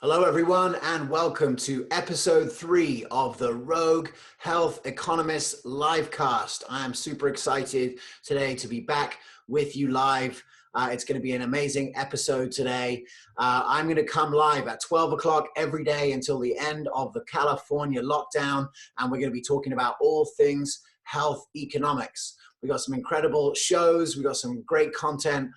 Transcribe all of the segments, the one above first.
Hello, everyone, and welcome to episode 3 of the Rogue Health Economist livecast. I am super excited today to be back with you live. It's going to be an amazing episode today. I'm going to come live at 12 o'clock every day until the end of the California lockdown, and we're going to be talking about all things health economics. We got some incredible shows. We got some great content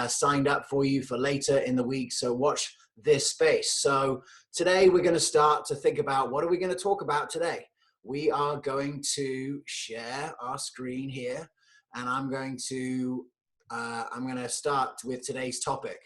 signed up for you for later in the week, so watch this space. So today we're going to start to think about what are we going to talk about today. We are going to share our screen here, and I'm going to start with today's topic.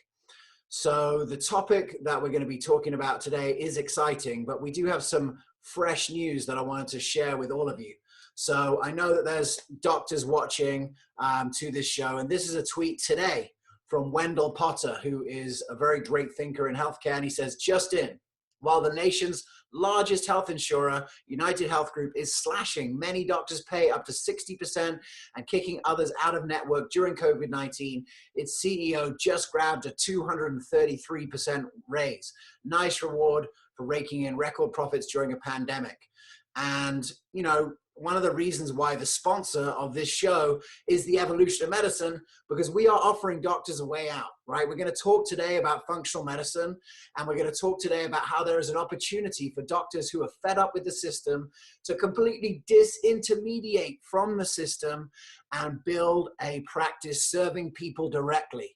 So the topic that we're going to be talking about today is exciting, but we do have some fresh news that I wanted to share with all of you. So I know that there's doctors watching to this show, and this is a tweet today from Wendell Potter, who is a very great thinker in healthcare. And he says, just in, while the nation's largest health insurer, United Health Group, is slashing many doctors' pay up to 60% and kicking others out of network during COVID-19, its CEO just grabbed a 233% raise. Nice reward for raking in record profits during a pandemic. And, you know, one of the reasons why the sponsor of this show is the evolution of medicine, because we are offering doctors a way out, right? We're going to talk today about functional medicine, and we're going to talk today about how there is an opportunity for doctors who are fed up with the system to completely disintermediate from the system and build a practice serving people directly.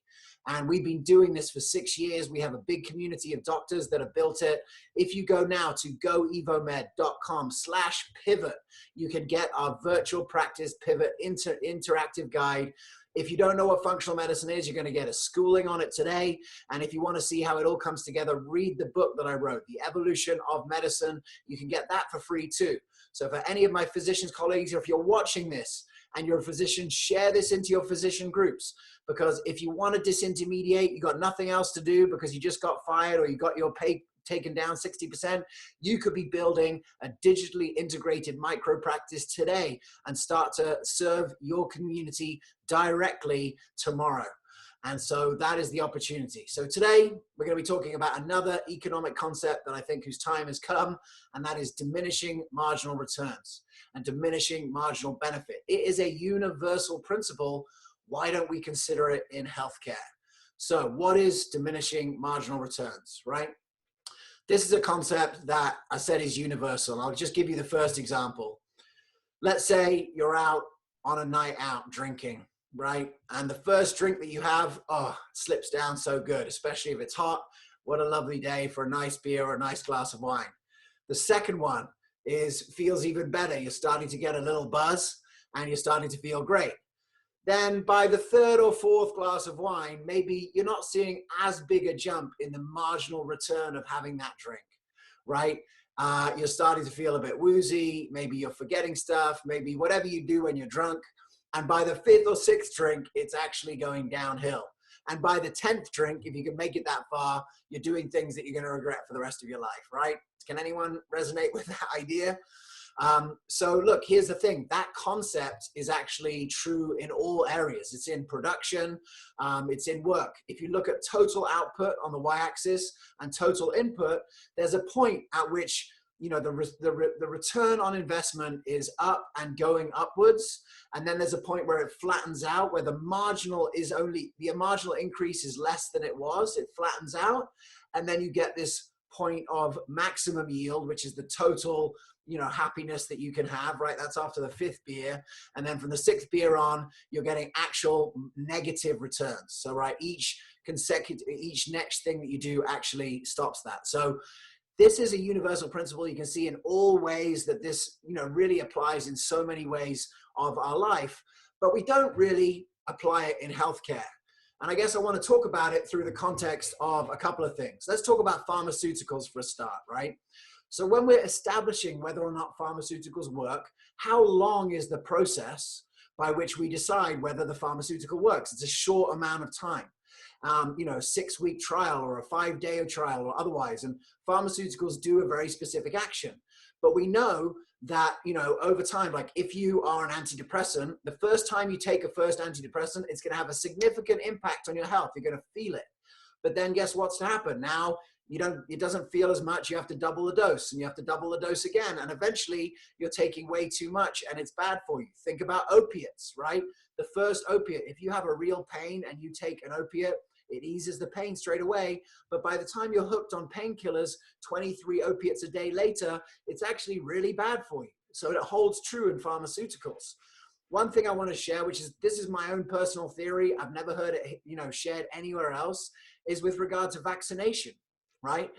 And we've been doing this for 6 years. We have a big community of doctors that have built it. If you go now to goevomed.com/pivot, you can get our virtual practice pivot interactive guide. If you don't know what functional medicine is, you're going to get a schooling on it today. And if you want to see how it all comes together, read the book that I wrote, The Evolution of Medicine. You can get that for free too. So for any of my physicians colleagues, or if you're watching this and you're a physician, share this into your physician groups. Because if you want to disintermediate, you got nothing else to do because you just got fired or you got your pay taken down 60%, you could be building a digitally integrated micro practice today and start to serve your community directly tomorrow. And so that is the opportunity. So today we're going to be talking about another economic concept that I think whose time has come, and that is diminishing marginal returns and diminishing marginal benefit. It is a universal principle. Why don't we consider it in healthcare? So what is diminishing marginal returns, right? This is a concept that I said is universal. I'll just give you the first example. Let's say you're out on a night out drinking, right? And the first drink that you have, slips down so good, especially if it's hot. What a lovely day for a nice beer or a nice glass of wine. The second one feels even better. You're starting to get a little buzz and you're starting to feel great. Then by the third or fourth glass of wine, maybe you're not seeing as big a jump in the marginal return of having that drink, right? You're starting to feel a bit woozy. Maybe you're forgetting stuff, maybe whatever you do when you're drunk. And by the fifth or sixth drink, it's actually going downhill. And by the 10th drink, if you can make it that far, you're doing things that you're going to regret for the rest of your life, right? Can anyone resonate with that idea? So look, here's the thing. That concept is actually true in all areas. It's in production, it's in work. If you look at total output on the y-axis and total input, there's a point at which, you know, the return on investment is up and going upwards. And then there's a point where it flattens out, where the marginal increase is less than it was. It flattens out. And then you get this point of maximum yield, which is the total, you know, happiness that you can have, right? That's after the 5th beer. And then from the 6th beer on, you're getting actual negative returns. So, right, each next thing that you do actually stops that. So this is a universal principle. You can see in all ways that this, you know, really applies in so many ways of our life, but we don't really apply it in healthcare. And I guess I want to talk about it through the context of a couple of things. Let's talk about pharmaceuticals for a start, right? So when we're establishing whether or not pharmaceuticals work, how long is the process by which we decide whether the pharmaceutical works? It's a short amount of time. You know, a 6-week trial or a 5-day trial or otherwise. And pharmaceuticals do a very specific action. But we know that, you know, over time, like if you are an antidepressant, the first time you take a first antidepressant, it's going to have a significant impact on your health. You're going to feel it. But then guess what's to happen? Now it doesn't feel as much. You have to double the dose, and you have to double the dose again. And eventually you're taking way too much and it's bad for you. Think about opiates, right? The first opiate, if you have a real pain and you take an opiate, it eases the pain straight away. But by the time you're hooked on painkillers, 23 opiates a day later, it's actually really bad for you. So it holds true in pharmaceuticals. One thing I want to share, this is my own personal theory, I've never heard it, shared anywhere else, is with regard to vaccination, right?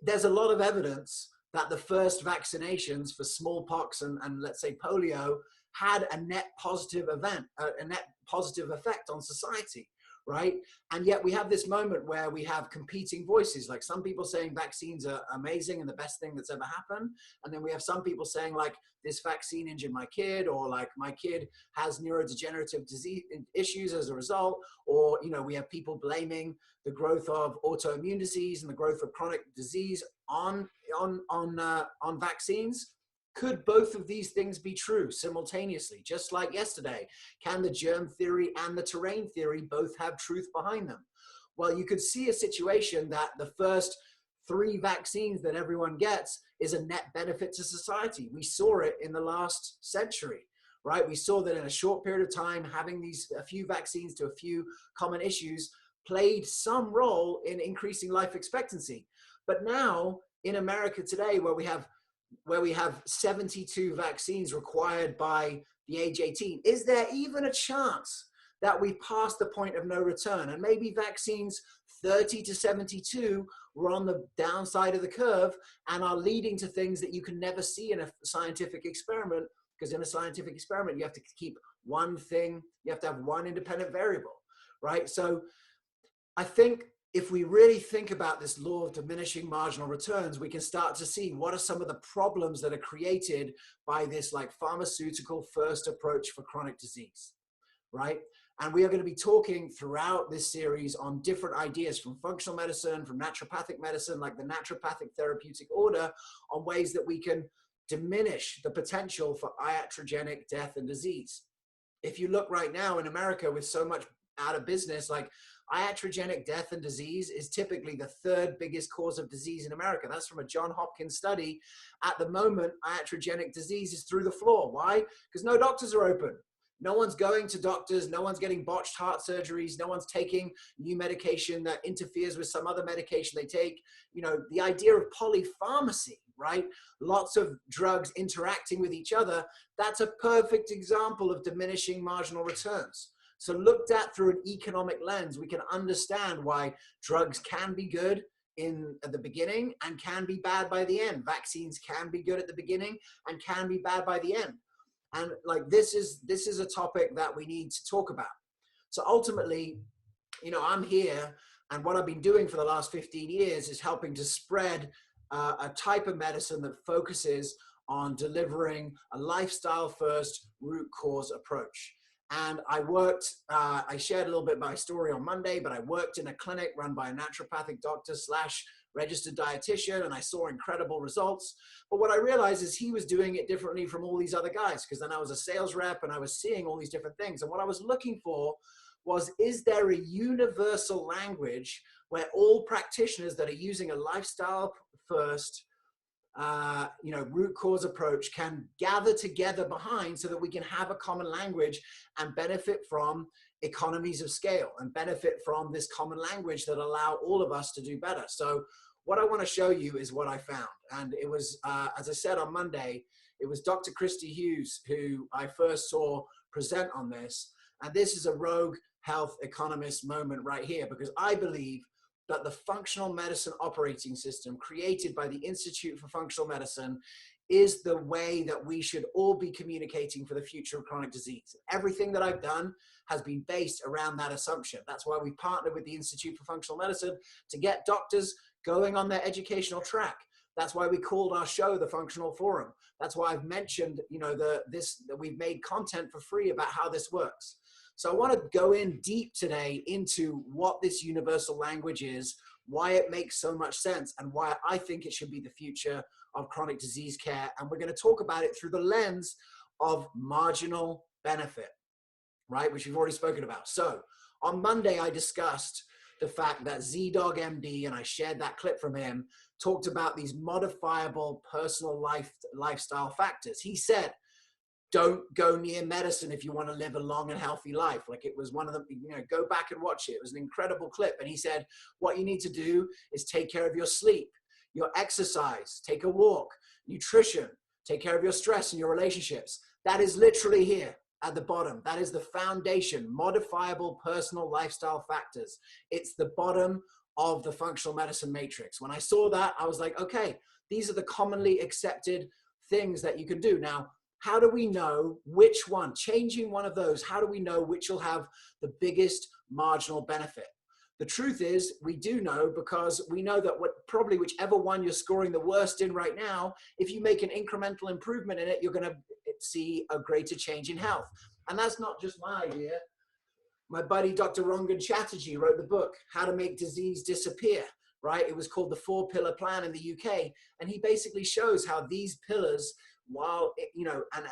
There's a lot of evidence that the first vaccinations for smallpox and let's say polio had a net positive effect on society, right? And yet we have this moment where we have competing voices, like some people saying vaccines are amazing and the best thing that's ever happened. And then we have some people saying like, this vaccine injured my kid, or like my kid has neurodegenerative disease issues as a result. Or, we have people blaming the growth of autoimmune disease and the growth of chronic disease on vaccines. Could both of these things be true simultaneously? Just like yesterday, can the germ theory and the terrain theory both have truth behind them? Well, you could see a situation that the first 3 vaccines that everyone gets is a net benefit to society. We saw it in the last century, right? We saw that in a short period of time, having a few vaccines to a few common issues played some role in increasing life expectancy. But now in America today, where we have 72 vaccines required by the age 18. Is there even a chance that we've passed the point of no return? And maybe vaccines 30 to 72 were on the downside of the curve and are leading to things that you can never see in a scientific experiment, because in a scientific experiment, you have to keep one thing, you have to have one independent variable, right? So I think if we really think about this law of diminishing marginal returns, we can start to see what are some of the problems that are created by this like pharmaceutical first approach for chronic disease, right? And we are going to be talking throughout this series on different ideas from functional medicine, from naturopathic medicine, like the naturopathic therapeutic order, on ways that we can diminish the potential for iatrogenic death and disease. If you look right now in America with so much out of business, like iatrogenic death and disease is typically the 3rd biggest cause of disease in America. That's from a Johns Hopkins study. At the moment, iatrogenic disease is through the floor. Why? Because no doctors are open. No one's going to doctors. No one's getting botched heart surgeries. No one's taking new medication that interferes with some other medication they take. The idea of polypharmacy, right? Lots of drugs interacting with each other. That's a perfect example of diminishing marginal returns. So looked at through an economic lens, we can understand why drugs can be good at the beginning and can be bad by the end. Vaccines can be good at the beginning and can be bad by the end. And like this is a topic that we need to talk about. So ultimately, I'm here, and what I've been doing for the last 15 years is helping to spread a type of medicine that focuses on delivering a lifestyle first root cause approach. And I shared a little bit my story on Monday, but I worked in a clinic run by a naturopathic doctor / registered dietitian, and I saw incredible results. But what I realized is he was doing it differently from all these other guys, because then I was a sales rep and I was seeing all these different things. And what I was looking for was, is there a universal language where all practitioners that are using a lifestyle first root cause approach can gather together behind, so that we can have a common language and benefit from economies of scale and benefit from this common language that allow all of us to do better. So what I want to show you is what I found. And it was, as I said on Monday, it was Dr. Christy Hughes who I first saw present on this. And this is a rogue health economist moment right here, because I believe that the functional medicine operating system created by the Institute for Functional Medicine is the way that we should all be communicating for the future of chronic disease. Everything that I've done has been based around that assumption. That's why we partnered with the Institute for Functional Medicine to get doctors going on their educational track. That's why we called our show the Functional Forum. That's why I've mentioned, that we've made content for free about how this works. So I want to go in deep today into what this universal language is, why it makes so much sense, and why I think it should be the future of chronic disease care. And we're going to talk about it through the lens of marginal benefit, right? Which we've already spoken about. So on Monday, I discussed the fact that Z-Dog MD, and I shared that clip from him, talked about these modifiable personal lifestyle factors. He said, don't go near medicine if you want to live a long and healthy life. Like, it was one of them, go back and watch it. It was an incredible clip. And he said, what you need to do is take care of your sleep, your exercise, take a walk, nutrition, take care of your stress and your relationships. That is literally here at the bottom. That is the foundation, modifiable personal lifestyle factors. It's the bottom of the functional medicine matrix. When I saw that, I was like, okay, these are the commonly accepted things that you can do. Now, how do we know which one, changing one of those, how do we know which will have the biggest marginal benefit? The truth is, we do know, because we know that probably whichever one you're scoring the worst in right now, if you make an incremental improvement in it, you're going to see a greater change in health. And that's not just my idea. My buddy, Dr. Rangan Chatterjee, wrote the book, How to Make Disease Disappear, right? It was called the 4-Pillar Plan in the UK. And he basically shows how these pillars, while,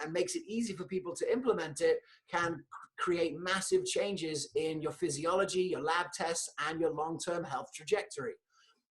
and makes it easy for people to implement it, can create massive changes in your physiology, your lab tests, and your long-term health trajectory.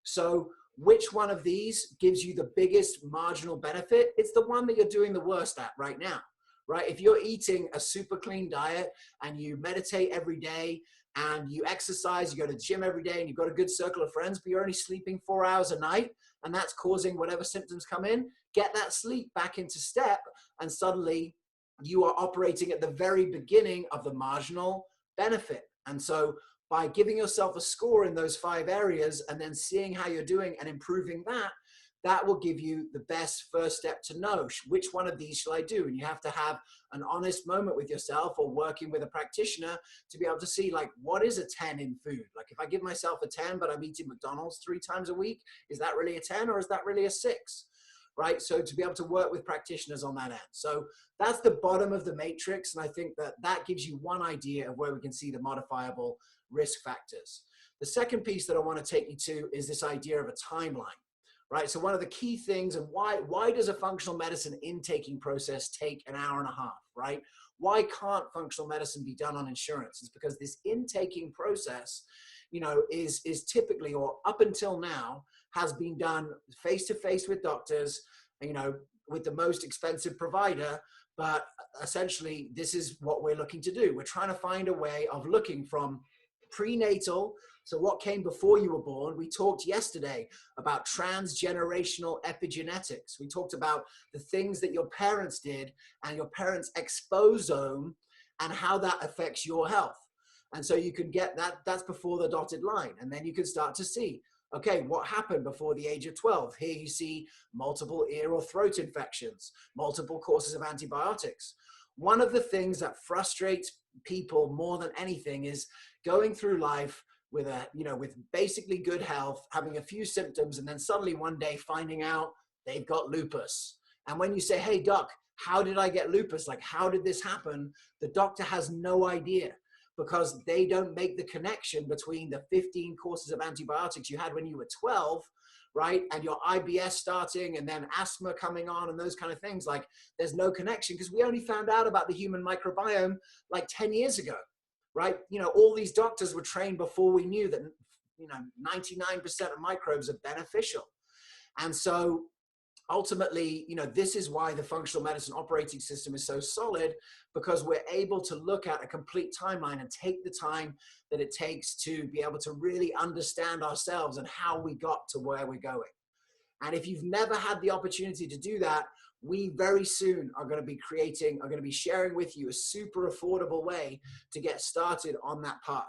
So which one of these gives you the biggest marginal benefit? It's the one that you're doing the worst at right now, right? If you're eating a super clean diet and you meditate every day and you exercise, you go to the gym every day and you've got a good circle of friends, but you're only sleeping 4 hours a night, and that's causing whatever symptoms come in, get that sleep back into step, and suddenly you are operating at the very beginning of the marginal benefit. And so by giving yourself a score in those 5 areas and then seeing how you're doing and improving that, that will give you the best first step to know which one of these shall I do. And you have to have an honest moment with yourself, or working with a practitioner, to be able to see, like, what is a 10 in food? Like, if I give myself a 10, but I'm eating McDonald's 3 times a week, is that really a 10, or is that really a 6? Right? So to be able to work with practitioners on that end. So that's the bottom of the matrix. And I think that that gives you one idea of where we can see the modifiable risk factors. The second piece that I want to take you to is this idea of a timeline, right? So one of the key things, and why does a functional medicine intaking process take an hour and a half, right? Why can't functional medicine be done on insurance? It's because this intaking process, is typically, or up until now, has been done face-to-face with doctors, with the most expensive provider. But essentially, this is what we're looking to do. We're trying to find a way of looking from prenatal, so what came before you were born. We talked yesterday about transgenerational epigenetics. We talked about the things that your parents did and your parents' exposome and how that affects your health. And so you can get that, that's before the dotted line. And then you can start to see, okay, what happened before the age of 12? Here you see multiple ear or throat infections, multiple courses of antibiotics. One of the things that frustrates people more than anything is going through life with with basically good health, having a few symptoms, and then suddenly one day finding out they've got lupus. And when you say, hey, doc, how did I get lupus? Like, how did this happen? The doctor has no idea, because they don't make the connection between the 15 courses of antibiotics you had when you were 12, right? And your IBS starting, and then asthma coming on, and those kind of things. Like, there's no connection, because we only found out about the human microbiome like 10 years ago, right? All these doctors were trained before we knew that, 99% of microbes are beneficial. And so ultimately, this is why the functional medicine operating system is so solid, because we're able to look at a complete timeline and take the time that it takes to be able to really understand ourselves and how we got to where we're going. And if you've never had the opportunity to do that, we very soon are going to be sharing with you a super affordable way to get started on that path.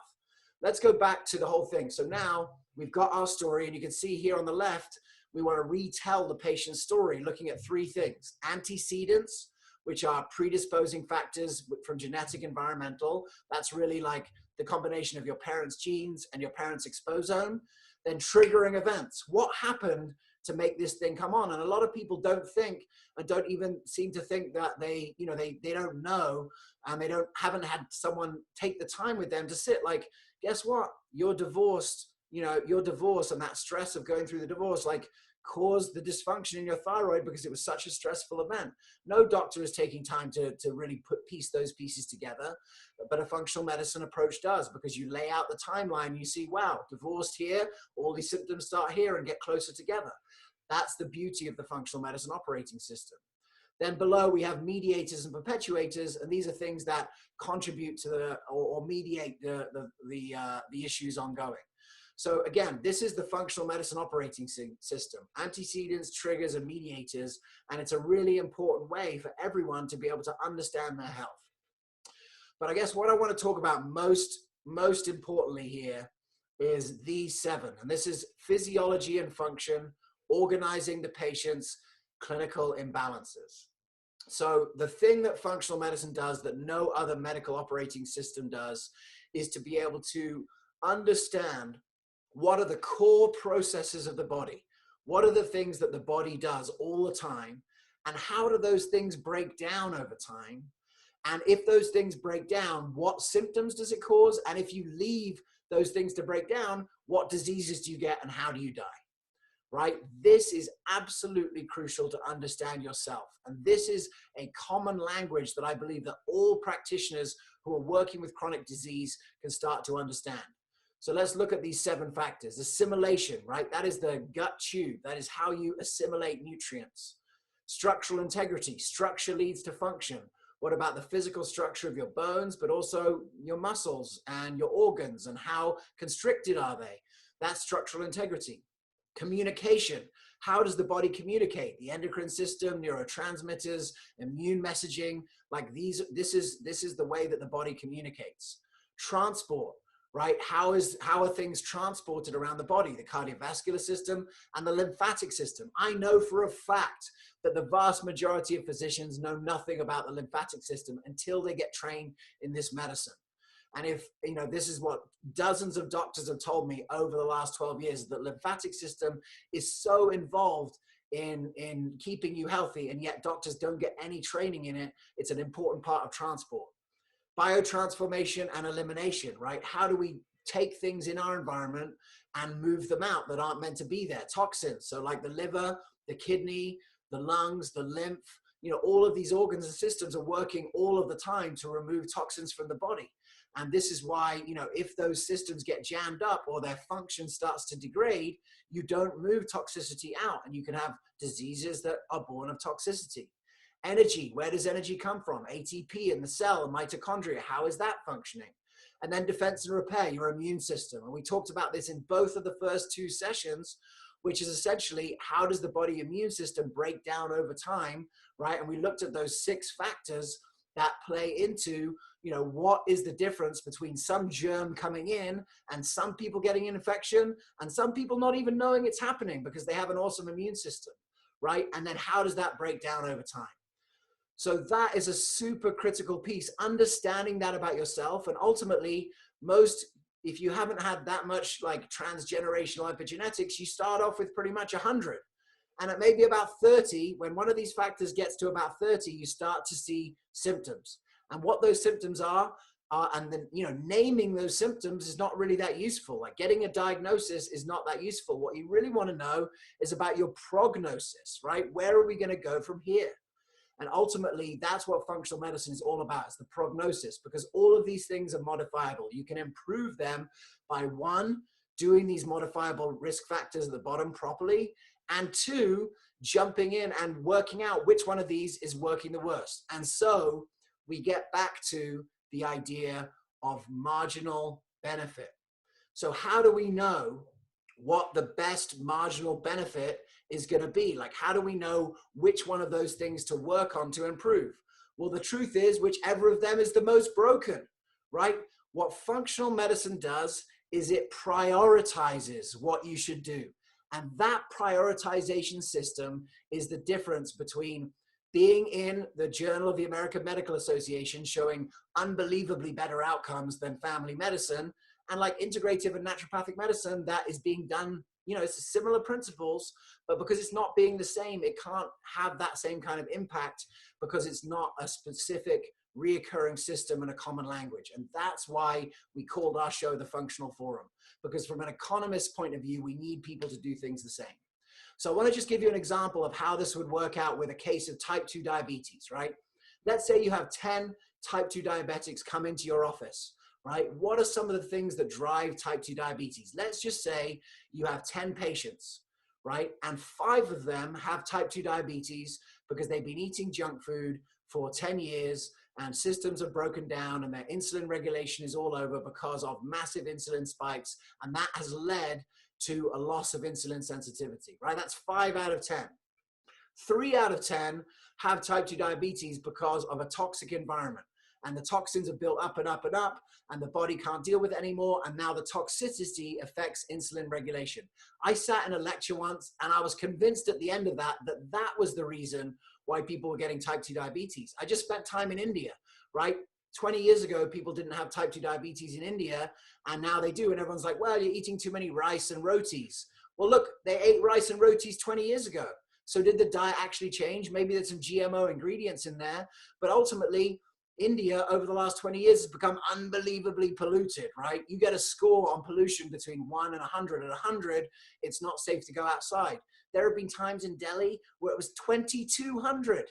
Let's go back to the whole thing. So now we've got our story, and you can see here on the left, we want to retell the patient's story, looking at 3 things: antecedents, which are predisposing factors from genetic, environmental. That's really like the combination of your parents' genes and your parents' exposome. Then triggering events. What happened to make this thing come on? And a lot of people don't think, and don't even seem to think that they don't know, and haven't had someone take the time with them to sit like, guess what? You're divorced, your divorce and that stress of going through the divorce, like, caused the dysfunction in your thyroid because it was such a stressful event. No doctor is taking time to really piece those pieces together, but a functional medicine approach does, because you lay out the timeline, you see, wow, divorced here, all these symptoms start here and get closer together. That's the beauty of the functional medicine operating system. Then below we have mediators and perpetuators, and these are things that contribute to or mediate the issues ongoing. So again, this is the functional medicine operating system: antecedents, triggers, and mediators. And it's a really important way for everyone to be able to understand their health. But I guess what I want to talk about most importantly here is these 7. And this is physiology and function, organizing the patient's clinical imbalances. So the thing that functional medicine does that no other medical operating system does is to be able to understand what are the core processes of the body? What are the things that the body does all the time? And how do those things break down over time? And if those things break down, what symptoms does it cause? And if you leave those things to break down, what diseases do you get and how do you die? Right? This is absolutely crucial to understand yourself. And this is a common language that I believe that all practitioners who are working with chronic disease can start to understand. So let's look at these 7 factors. Assimilation, right? That is the gut tube. That is how you assimilate nutrients. Structural integrity. Structure leads to function. What about the physical structure of your bones, but also your muscles and your organs, and how constricted are they? That's structural integrity. Communication. How does the body communicate? The endocrine system, neurotransmitters, immune messaging, like these, this is the way that the body communicates. Transport. Right? How are things transported around the body? The cardiovascular system and the lymphatic system. I know for a fact that the vast majority of physicians know nothing about the lymphatic system until they get trained in this medicine. And if, this is what dozens of doctors have told me over the last 12 years, that lymphatic system is so involved in keeping you healthy, and yet doctors don't get any training in it. It's an important part of transport. Biotransformation and elimination, right? How do we take things in our environment and move them out that aren't meant to be there? Toxins, so like the liver, the kidney, the lungs, the lymph, all of these organs and systems are working all of the time to remove toxins from the body. And this is why, if those systems get jammed up or their function starts to degrade, you don't move toxicity out, and you can have diseases that are born of toxicity. Energy, where does energy come from? ATP in the cell, mitochondria, how is that functioning? And then defense and repair, your immune system. And we talked about this in both of the first 2 sessions, which is essentially how does the body immune system break down over time, right? And we looked at those 6 factors that play into, what is the difference between some germ coming in and some people getting an infection and some people not even knowing it's happening because they have an awesome immune system, right? And then how does that break down over time? So that is a super critical piece, understanding that about yourself. And ultimately, if you haven't had that much like transgenerational epigenetics, you start off with pretty much 100. And at maybe about 30, when one of these factors gets to about 30, you start to see symptoms. And what those symptoms are, and then, naming those symptoms is not really that useful. Like getting a diagnosis is not that useful. What you really want to know is about your prognosis, right? Where are we going to go from here? And ultimately, that's what functional medicine is all about. It's the prognosis, because all of these things are modifiable. You can improve them by 1, doing these modifiable risk factors at the bottom properly, and 2, jumping in and working out which one of these is working the worst. And so we get back to the idea of marginal benefit. So how do we know what the best marginal benefit is going to be? Like, how do we know which one of those things to work on to improve? Well, the truth is, whichever of them is the most broken, right? What functional medicine does is it prioritizes what you should do. And that prioritization system is the difference between being in the Journal of the American Medical Association showing unbelievably better outcomes than family medicine, and like integrative and naturopathic medicine that is being done, it's similar principles, but because it's not being the same, it can't have that same kind of impact because it's not a specific reoccurring system and a common language. And that's why we called our show The Functional Forum, because from an economist point of view, we need people to do things the same. So I want to just give you an example of how this would work out with a case of type 2 diabetes, right? Let's say you have 10 type 2 diabetics come into your office, right? What are some of the things that drive type 2 diabetes? Let's just say you have 10 patients, right? And 5 of them have type 2 diabetes because they've been eating junk food for 10 years and systems have broken down and their insulin regulation is all over because of massive insulin spikes. And that has led to a loss of insulin sensitivity, right? That's 5 out of 10. 3 out of 10 have type 2 diabetes because of a toxic environment. And the toxins are built up and up and up, and the body can't deal with it anymore. And now the toxicity affects insulin regulation. I sat in a lecture once, and I was convinced at the end of that that was the reason why people were getting type 2 diabetes. I just spent time in India, right? 20 years ago, people didn't have type 2 diabetes in India, and now they do. And everyone's like, well, you're eating too many rice and rotis. Well, look, they ate rice and rotis 20 years ago. So did the diet actually change? Maybe there's some GMO ingredients in there, but ultimately, India over the last 20 years has become unbelievably polluted, right? You get a score on pollution between 1 and 100. At 100, it's not safe to go outside. There have been times in Delhi where it was 2,200,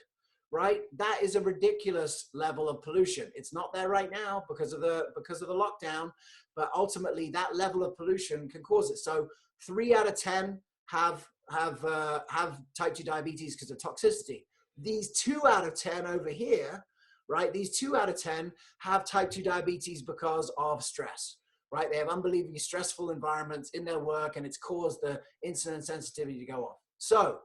right? That is a ridiculous level of pollution. It's not there right now because of the lockdown, but ultimately that level of pollution can cause it. So 3 out of 10 have type 2 diabetes because of toxicity. These 2 out of 10 over here, right? These 2 out of 10 have type 2 diabetes because of stress, right? They have unbelievably stressful environments in their work, and it's caused the insulin sensitivity to go off. So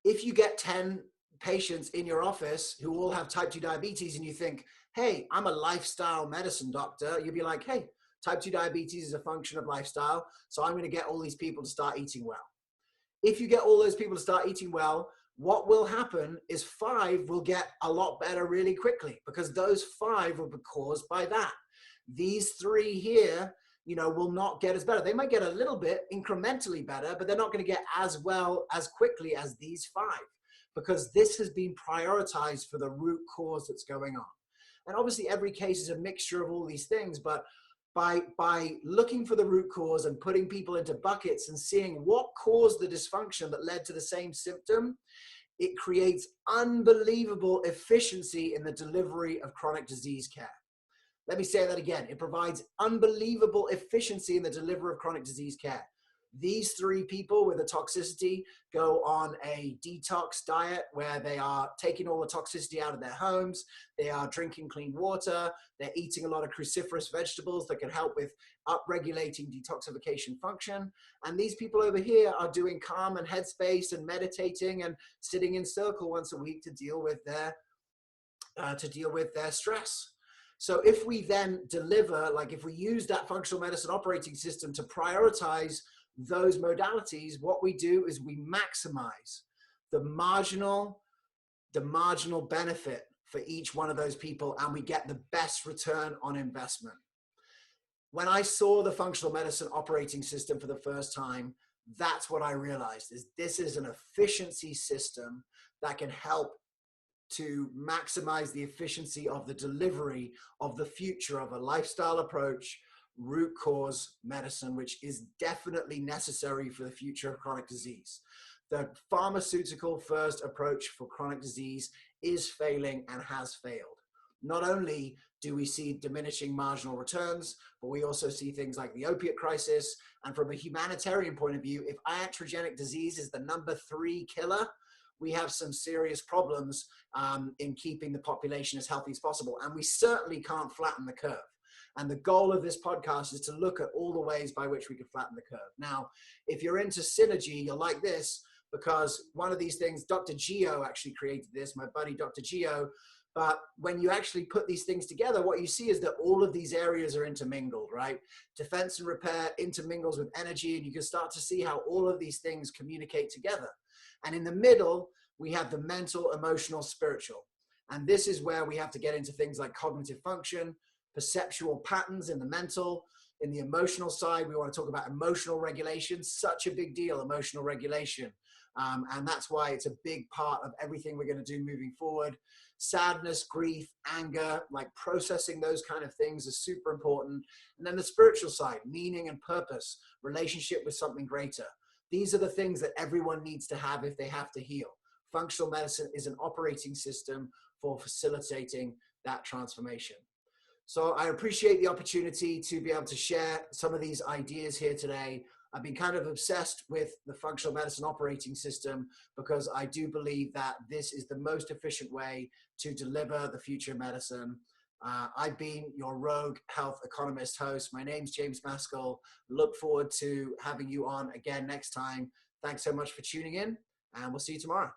if you get 10 patients in your office who all have type 2 diabetes and you think, hey, I'm a lifestyle medicine doctor, you'll be like, hey, type 2 diabetes is a function of lifestyle, so I'm going to get all these people to start eating well. If you get all those people to start eating well, what will happen is 5 will get a lot better really quickly because those 5 will be caused by that. These 3 here, will not get as better. They might get a little bit incrementally better, but they're not going to get as well as quickly as these 5 because this has been prioritized for the root cause that's going on. And obviously every case is a mixture of all these things, but by looking for the root cause and putting people into buckets and seeing what caused the dysfunction that led to the same symptom, it creates unbelievable efficiency in the delivery of chronic disease care. Let me say that again. It provides unbelievable efficiency in the delivery of chronic disease care. These 3 people with a toxicity go on a detox diet where they are taking all the toxicity out of their homes. They are drinking clean water. They're eating a lot of cruciferous vegetables that can help with upregulating detoxification function. And these people over here are doing calm and headspace and meditating and sitting in circle once a week to deal with their stress. So if we then deliver, like if we use that functional medicine operating system to prioritize those modalities, what we do is we maximize the marginal benefit for each one of those people, and we get the best return on investment. When I saw the functional medicine operating system for the first time, that's what I realized, is this is an efficiency system that can help to maximize the efficiency of the delivery of the future of a lifestyle approach, root cause medicine, which is definitely necessary for the future of chronic disease. The pharmaceutical first approach for chronic disease is failing and has failed. Not only do we see diminishing marginal returns, but we also see things like the opiate crisis. And from a humanitarian point of view, if iatrogenic disease is the number 3 killer, we have some serious problems in keeping the population as healthy as possible. And we certainly can't flatten the curve. And the goal of this podcast is to look at all the ways by which we can flatten the curve. Now, if you're into synergy, you'll like this, because one of these things, Dr. Gio actually created this, my buddy Dr. Gio. But when you actually put these things together, what you see is that all of these areas are intermingled, right? Defense and repair intermingles with energy, and you can start to see how all of these things communicate together. And in the middle, we have the mental, emotional, spiritual. And this is where we have to get into things like cognitive function, perceptual patterns in the mental. In the emotional side, we want to talk about emotional regulation, such a big deal, emotional regulation. And that's why it's a big part of everything we're going to do moving forward. Sadness, grief, anger, like processing those kind of things is super important. And then the spiritual side, meaning and purpose, relationship with something greater. These are the things that everyone needs to have if they have to heal. Functional medicine is an operating system for facilitating that transformation. So I appreciate the opportunity to be able to share some of these ideas here today. I've been kind of obsessed with the functional medicine operating system because I do believe that this is the most efficient way to deliver the future of medicine. I've been your Rogue Health Economist host. My name's James Maskell. Look forward to having you on again next time. Thanks so much for tuning in, and we'll see you tomorrow.